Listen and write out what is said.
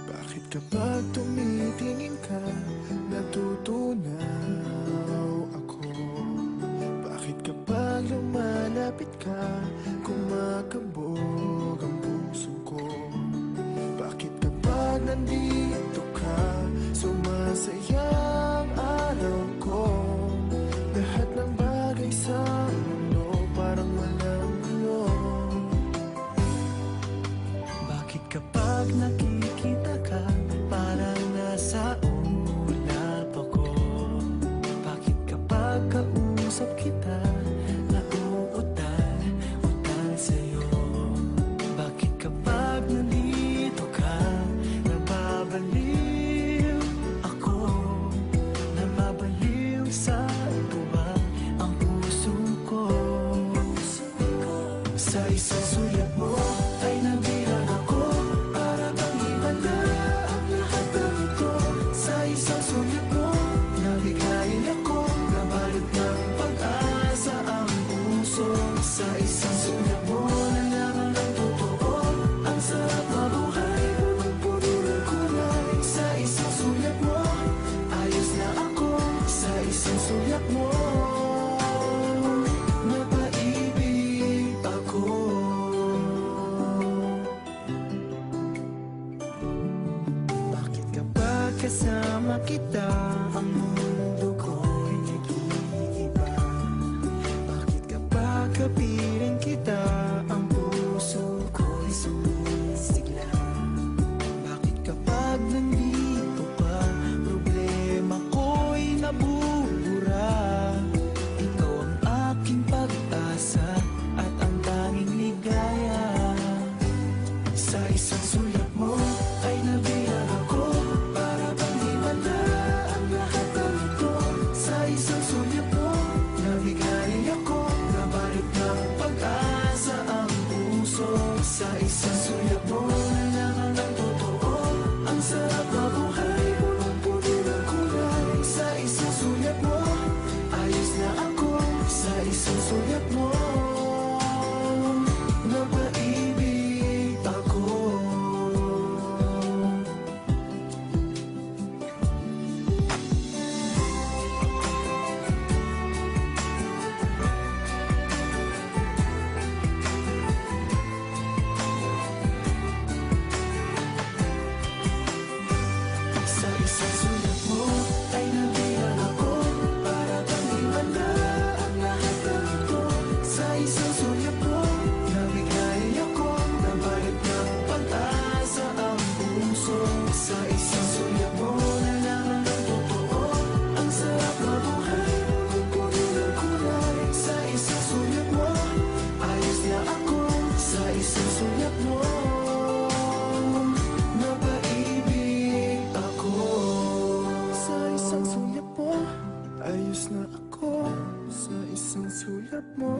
Bakit kapag tumitingin ka, natutunaw ako? Bakit kapag lumalapit ka, kumakabog ang puso ko? Bakit kapag nandito ka, sumasaya ang araw ko? Lahat ng bagay sa mundo parang walang gulo. Bakit kapag nakikita ka, parang nasa ulap ako? Bakit kapag kausap kita, nauutal sa'yo? Bakit kapag nandito ka, nababaliw ako? Nababaliw sa tuwa ang puso ko. Sa isang sulat mo ay nabilang ako, para bang iba na ang lahat ng ito. Sa isang sulat mo, nabigayin ako, nabalot ng pag-asa ang puso. Sa isang sulat mo, nalaman ng totoo, ang sarap mabuhay, punong-puno ng kulay. Sa isang sulat mo, ayos na ako. Sa isang sulat mo, napaibig ako. Bakit kapag kasama kita, ang mundo ko'y nag-iiba? Bakit kapag kapiling kita, ang puso ko'y sumisigla? Bakit kapag nandito ka, problema ko'y nabubura? Ikaw ang aking pag-asa at ang tanging ligaya. Sa isang sulat mo ay nabilang ako, para bang di wala ang lahat ng ito. Sa isang sulat mo, nabigay ako, nabalit ng pag-asa ang puso. Sa isang sulat mo, nalaman ng totoo, ang sarap mabuhay, punong-puno ng kulay. Sa isang sulat mo, ayos na ako. Sa isang sulat mo, napaibig ako. Sa isang sulat mo ay nabilang ako, para bang di wala ang lahat ng ito. Sa isang sulat mo, nabigay ako, nabalit ng pag-asa ang puso. Sa isang sulat mo, nalaman ng totoo, ang sarap mabuhay, punong-puno ng kulay. Sa isang sulat mo, ayos na ako. Sa isang sulat mo, napaibig ako. Sa isang sulat mo, ayos na ako. Sa isang sulat mo,